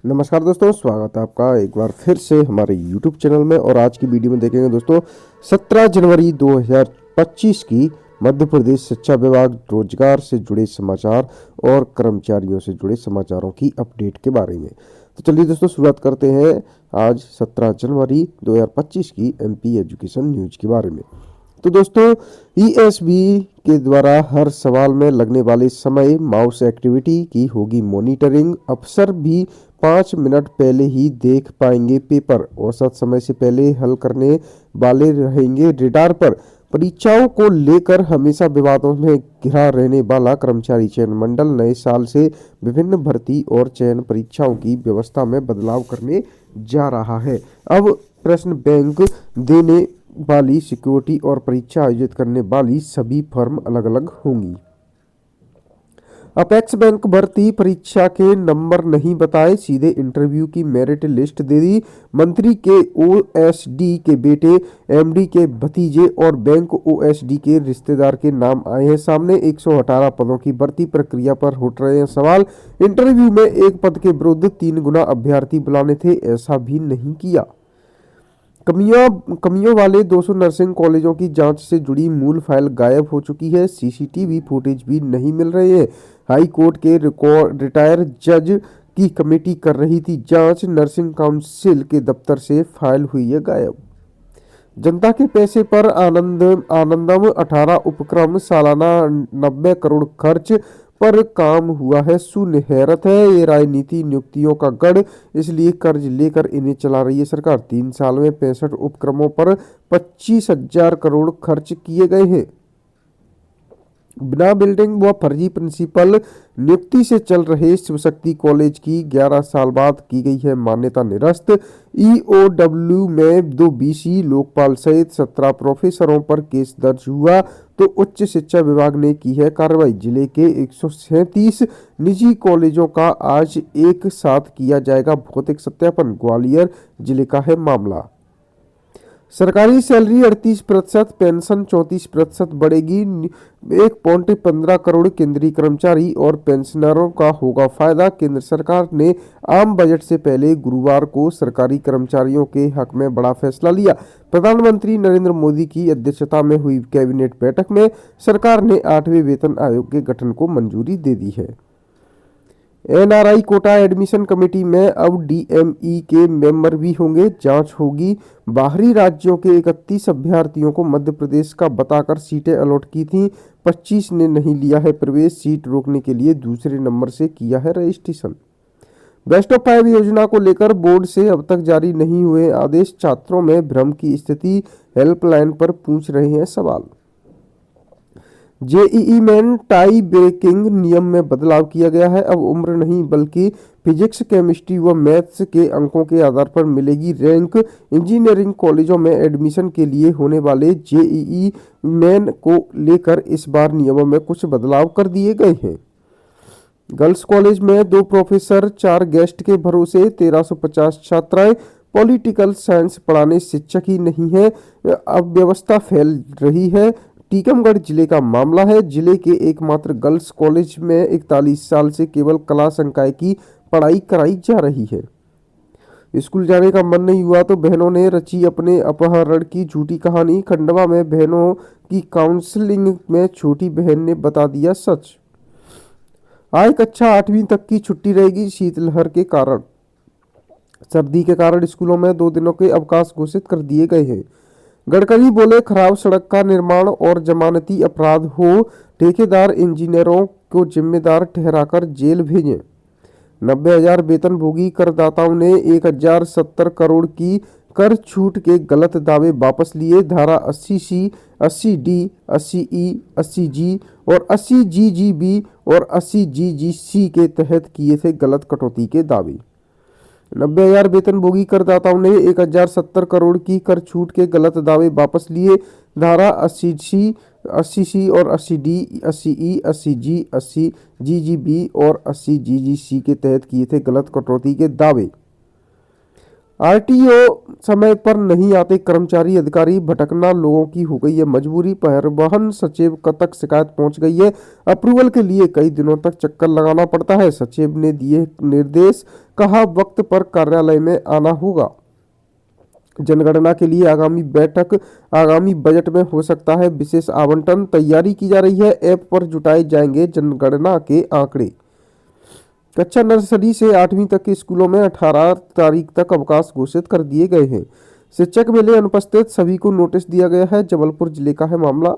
नमस्कार दोस्तों, स्वागत है आपका एक बार फिर से हमारे YouTube चैनल में। और आज की वीडियो में देखेंगे दोस्तों 17 जनवरी 2025 की मध्य प्रदेश शिक्षा विभाग रोजगार से जुड़े समाचार और कर्मचारियों से जुड़े समाचारों की अपडेट के बारे में। तो चलिए दोस्तों शुरुआत करते हैं आज 17 जनवरी 2025 की MP एजुकेशन न्यूज के बारे में। तो दोस्तों ESB के द्वारा हर सवाल में लगने वाले समय माउस एक्टिविटी की होगी मॉनिटरिंग। अफसर भी 5 मिनट पहले ही देख पाएंगे पेपर। औसत समय से पहले हल करने वाले रहेंगे रेडार पर। परीक्षाओं को लेकर हमेशा विवादों में घिरा रहने वाला कर्मचारी चयन मंडल नए साल से विभिन्न भर्ती और चयन परीक्षाओं की व्यवस्था में बदलाव करने जा रहा है। अब प्रश्न बैंक देने वाली सिक्योरिटी और परीक्षा आयोजित करने वाली सभी फर्म अलग अलग होंगी। अपेक्स बैंक भर्ती परीक्षा के नंबर नहीं बताए, सीधे इंटरव्यू की मेरिट लिस्ट दे दी। मंत्री के OSD के बेटे, MD के भतीजे और बैंक OSD के रिश्तेदार के नाम आए हैं सामने। 118 पदों की भर्ती प्रक्रिया पर उठ रहे हैं सवाल। इंटरव्यू में एक पद के विरुद्ध 3 गुना अभ्यर्थी बुलाने थे, ऐसा भी नहीं किया। कमियों वाले 200 नर्सिंग कॉलेजों की जांच से जुड़ी मूल फाइल गायब हो चुकी है। CCTV फुटेज भी नहीं मिल रहे हैं। हाई कोर्ट के रिटायर जज की कमेटी कर रही थी जांच। नर्सिंग काउंसिल के दफ्तर से फाइल हुई है गायब। जनता के पैसे पर आनंदम 18 उपक्रम, सालाना 90 करोड़ खर्च पर काम हुआ है शून्य। हैरत है, ये राजनीति नियुक्तियों का गढ़, इसलिए कर्ज लेकर इन्हें चला रही है सरकार। 3 साल में 65 उपक्रमों पर 25,000 करोड़ खर्च किए गए हैं। बिना बिल्डिंग व फर्जी प्रिंसिपल नियुक्ति से चल रहे शिवशक्ति कॉलेज की 11 साल बाद की गई है मान्यता निरस्त। EOW में 2 BC लोकपाल सहित 17 प्रोफेसरों पर केस दर्ज हुआ तो उच्च शिक्षा विभाग ने की है कार्रवाई। जिले के 137 निजी कॉलेजों का आज एक साथ किया जाएगा भौतिक सत्यापन। ग्वालियर जिले का है मामला। सरकारी सैलरी 38%, पेंशन 34% बढ़ेगी। 1.15 करोड़ केंद्रीय कर्मचारी और पेंशनरों का होगा फायदा। केंद्र सरकार ने आम बजट से पहले गुरुवार को सरकारी कर्मचारियों के हक में बड़ा फैसला लिया। प्रधानमंत्री नरेंद्र मोदी की अध्यक्षता में हुई कैबिनेट बैठक में सरकार ने 8वें वेतन आयोग के गठन को मंजूरी दे दी है। NRI कोटा एडमिशन कमेटी में अब DME के मेंबर भी होंगे। जांच होगी। बाहरी राज्यों के 31 अभ्यर्थियों को मध्य प्रदेश का बताकर सीटें अलॉट की थीं। 25 ने नहीं लिया है प्रवेश। सीट रोकने के लिए दूसरे नंबर से किया है रजिस्ट्रेशन। बेस्ट ऑफ 5 योजना को लेकर बोर्ड से अब तक जारी नहीं हुए आदेश। छात्रों में भ्रम की स्थिति, हेल्पलाइन पर पूछ रहे हैं सवाल। JEE में टाई ब्रेकिंग नियम में बदलाव किया गया है। अब उम्र नहीं बल्कि फिजिक्स, केमिस्ट्री व मैथ्स के अंकों के आधार पर मिलेगी रैंक। इंजीनियरिंग कॉलेजों में एडमिशन के लिए होने वाले JEE मेन को लेकर इस बार नियमों में कुछ बदलाव कर दिए गए हैं। गर्ल्स कॉलेज में 2 प्रोफेसर 4 गेस्ट के भरोसे 1350 छात्राएं। पॉलिटिकल साइंस पढ़ाने शिक्षक ही नहीं है, अब व्यवस्था फैल रही है। टीकमगढ़ जिले का मामला है। जिले के एकमात्र गर्ल्स कॉलेज में 41 साल से केवल कला संकाय की पढ़ाई कराई जा रही है। स्कूल जाने का मन नहीं हुआ तो बहनों ने रची अपने अपहरण की झूठी कहानी। खंडवा में बहनों की काउंसलिंग में छोटी बहन ने बता दिया सच। आय कक्षा 8वीं तक की छुट्टी रहेगी शीतलहर के कारण। सर्दी के कारण स्कूलों में 2 दिनों के अवकाश घोषित कर दिए गए हैं। गडकरी बोले, खराब सड़क का निर्माण और जमानती अपराध हो, ठेकेदार इंजीनियरों को जिम्मेदार ठहराकर जेल भेजें। 90,000 वेतनभोगी करदाताओं ने 1,070 करोड़ की कर छूट के गलत दावे वापस लिए। धारा 80C, 80D, 80E, 80G और 80GGB और 80GGC के तहत किए थे गलत कटौती के दावे। 90,000 वेतनभोगी करदाताओं ने 1,070 करोड़ की कर छूट के गलत दावे वापस लिए। धारा 80C और 80D, 80E, 80G, 80GGB और 80GGC के तहत किए थे गलत कटौती के दावे। आरटीओ समय पर नहीं आते कर्मचारी अधिकारी, भटकना लोगों की हो गई है मजबूरी। परिवहन सचिव तक शिकायत पहुंच गई है। अप्रूवल के लिए कई दिनों तक चक्कर लगाना पड़ता है। सचिव ने दिए निर्देश, कहा वक्त पर कार्यालय में आना होगा। जनगणना के लिए आगामी बजट में हो सकता है विशेष आवंटन, तैयारी की जा रही है। ऐप पर जुटाए जाएंगे जनगणना के आंकड़े। कक्षा नर्सरी से 8वीं तक के स्कूलों में 18 तारीख तक अवकाश घोषित कर दिए गए हैं। शिक्षक मिले अनुपस्थित, सभी को नोटिस दिया गया है। जबलपुर जिले का है मामला।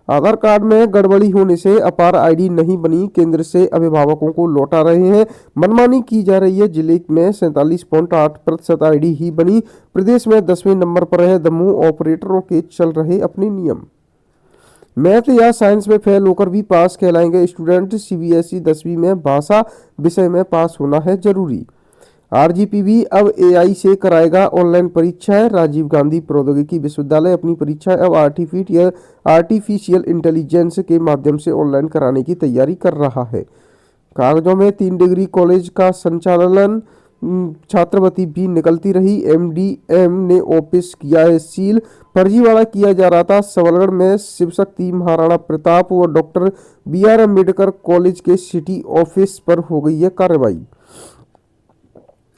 आधार कार्ड में गड़बड़ी होने से अपार आईडी नहीं बनी, केंद्र से अभिभावकों को लौटा रहे हैं। मनमानी की जा रही है। जिले में 47.8% आईडी ही बनी। प्रदेश में 10वें नंबर पर है दमोह। ऑपरेटरों के चल रहे अपने नियम। मैथ या साइंस में फेल होकर भी पास कहलाएंगे स्टूडेंट। सीबीएसई 10वीं में भाषा विषय में पास होना है जरूरी। आरजीपीवी अब एआई से कराएगा ऑनलाइन परीक्षाएं। राजीव गांधी प्रौद्योगिकी विश्वविद्यालय अपनी परीक्षाएं अब आर्टिफिशियल इंटेलिजेंस के माध्यम से ऑनलाइन कराने की तैयारी कर रहा है। कागजों में 3 डिग्री कॉलेज का संचालन, छात्रवृत्ति भी निकलती रही। एमडीएम ने ऑफिस किया है सील, फर्जीवाड़ा किया जा रहा था। सबलगढ़ में शिव शक्ति, महाराणा प्रताप व डॉक्टर BR अम्बेडकर कॉलेज के सिटी ऑफिस पर हो गई है कार्रवाई।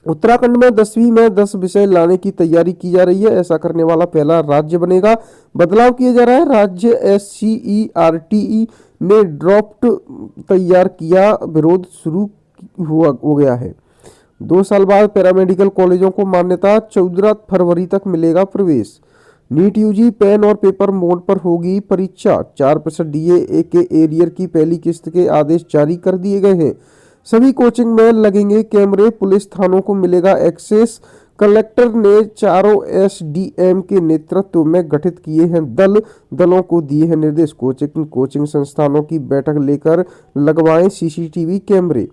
उत्तराखंड में 10वीं में 10 विषय लाने की तैयारी की जा रही है। ऐसा करने वाला पहला राज्य बनेगा। बदलाव किया जा रहा है। राज्य SCERTE ने ड्राफ्ट तैयार किया, विरोध शुरू हो गया है। 2 साल बाद पैरामेडिकल कॉलेजों को मान्यता, 14 फरवरी तक मिलेगा प्रवेश। नीट यूजी पेन और पेपर मोड पर होगी परीक्षा। 4% DA के एरियर की पहली किस्त के आदेश जारी कर दिए गए हैं। सभी कोचिंग में लगेंगे कैमरे, पुलिस थानों को मिलेगा एक्सेस। कलेक्टर ने चारों SDM के नेतृत्व में गठित किए हैं दलों को दिए हैं निर्देश। कोचिंग संस्थानों की बैठक लेकर लगवाएं CCTV कैमरे।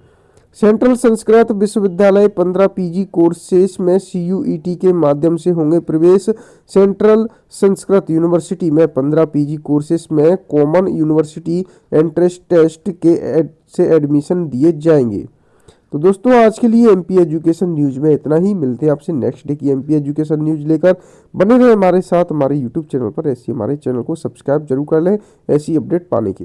सेंट्रल संस्कृत विश्वविद्यालय 15 PG कोर्सेस में CUET के माध्यम से होंगे प्रवेश। सेंट्रल संस्कृत यूनिवर्सिटी में 15 PG कोर्सेस में कॉमन यूनिवर्सिटी एंट्रेंस टेस्ट से एडमिशन दिए जाएंगे। तो दोस्तों आज के लिए MP एजुकेशन न्यूज में इतना ही। मिलते हैं आपसे नेक्स्ट डे की MP एजुकेशन न्यूज लेकर। बने रहे हमारे साथ हमारे YouTube चैनल पर। ऐसी हमारे चैनल को सब्सक्राइब जरूर कर लें ऐसी अपडेट पाने के लिए।